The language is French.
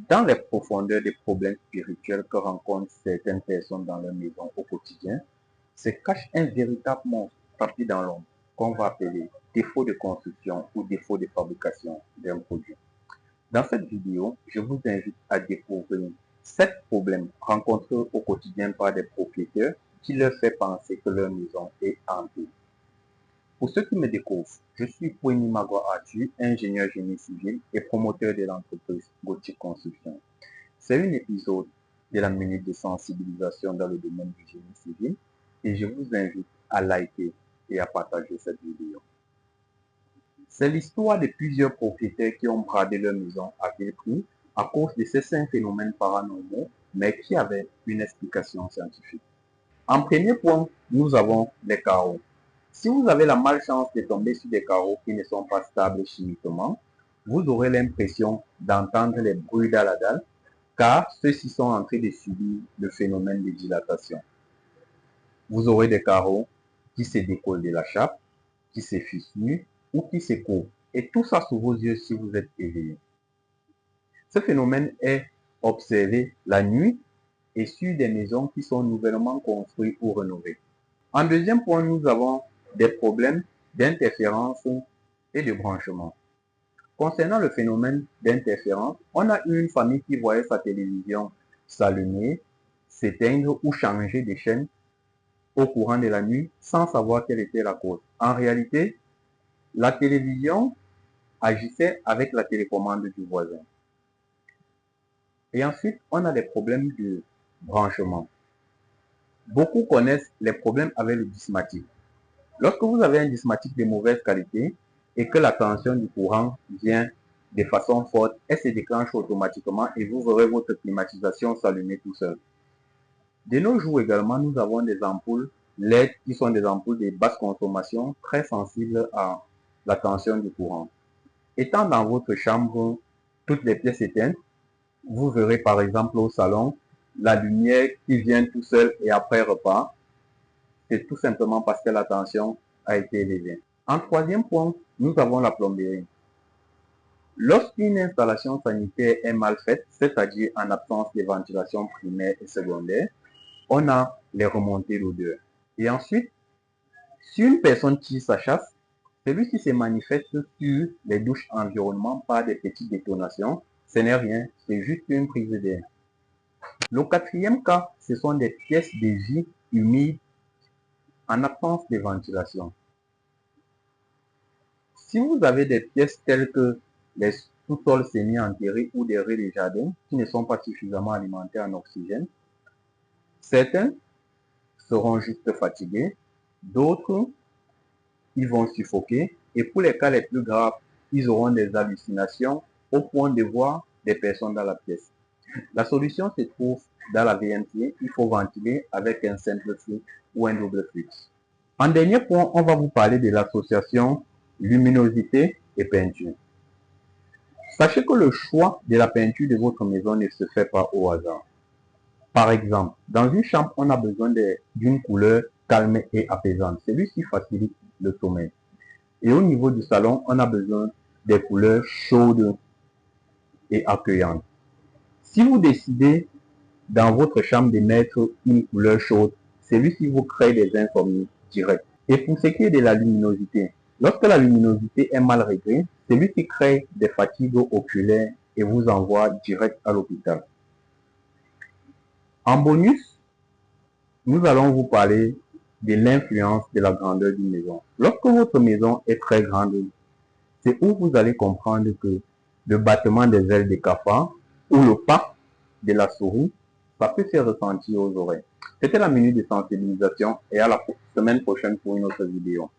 Dans les profondeurs des problèmes spirituels que rencontrent certaines personnes dans leur maison au quotidien, se cache un véritable monstre tapis dans l'ombre qu'on va appeler défaut de construction ou défaut de fabrication d'un produit. Dans cette vidéo, je vous invite à découvrir 7 problèmes rencontrés au quotidien par des propriétaires qui leur fait penser que leur maison est hantée. Pour ceux qui me découvrent, je suis Pouini Magua Arthur, ingénieur génie civil et promoteur de l'entreprise Gothic Construction. C'est un épisode de la minute de sensibilisation dans le domaine du génie civil et je vous invite à liker et à partager cette vidéo. C'est l'histoire de plusieurs propriétaires qui ont bradé leur maison à vil prix à cause de ces 5 phénomènes paranormaux, mais qui avaient une explication scientifique. En premier point, nous avons les carreaux. Si vous avez la malchance de tomber sur des carreaux qui ne sont pas stables chimiquement, vous aurez l'impression d'entendre les bruits dans la dalle, car ceux-ci sont en train de subir le phénomène de dilatation. Vous aurez des carreaux qui se décollent de la chape, qui se fissurent ou qui se courent. Et tout ça sous vos yeux si vous êtes éveillé. Ce phénomène est observé la nuit et sur des maisons qui sont nouvellement construites ou rénovées. En deuxième point, nous avons des problèmes d'interférence et de branchement. Concernant le phénomène d'interférence, on a eu une famille qui voyait sa télévision s'allumer, s'éteindre ou changer de chaîne au courant de la nuit sans savoir quelle était la cause. En réalité, la télévision agissait avec la télécommande du voisin. Et ensuite, on a les problèmes de branchement. Beaucoup connaissent les problèmes avec le prismatique. Lorsque vous avez un prismatique de mauvaise qualité et que la tension du courant vient de façon forte, elle se déclenche automatiquement et vous verrez votre climatisation s'allumer tout seul. De nos jours également, nous avons des ampoules LED qui sont des ampoules de basse consommation, très sensibles à la tension du courant. Étant dans votre chambre, toutes les pièces éteintes, vous verrez par exemple au salon, la lumière qui vient tout seul et après repart. C'est tout simplement parce que la tension a été élevée. En troisième point, nous avons la plomberie. Lorsqu'une installation sanitaire est mal faite, c'est-à-dire en absence de ventilation primaire et secondaire, on a les remontées d'odeur. Et ensuite, si une personne tire sa chasse, celui-ci se manifeste sur les douches environnement par des petites détonations. Ce n'est rien, c'est juste une prise d'air. Le quatrième cas, ce sont des pièces de vie humides en absence de ventilation. Si vous avez des pièces telles que les sous-sols semi-enterrés ou des raies de jardin qui ne sont pas suffisamment alimentés en oxygène, certains seront juste fatigués, d'autres, ils vont suffoquer, et pour les cas les plus graves, ils auront des hallucinations au point de voir des personnes dans la pièce. La solution se trouve dans la VNC, il faut ventiler avec un simple flux ou un double flux. En dernier point, on va vous parler de l'association luminosité et peinture. Sachez que le choix de la peinture de votre maison ne se fait pas au hasard. Par exemple, dans une chambre, on a besoin d'une couleur calme et apaisante. Celui-ci facilite le sommeil. Et au niveau du salon, on a besoin des couleurs chaudes et accueillantes. Si vous décidez dans votre chambre de mettre une couleur chaude, celui-ci vous crée des insomnies directes. Et pour ce qui est de la luminosité, lorsque la luminosité est mal réglée, celui-ci crée des fatigues oculaires et vous envoie direct à l'hôpital. En bonus, nous allons vous parler de l'influence de la grandeur d'une maison. Lorsque votre maison est très grande, c'est où vous allez comprendre que le battement des ailes des cafards ou le pas de la souris, ça peut se ressentir aux oreilles. C'était la minute de sensibilisation et à la semaine prochaine pour une autre vidéo.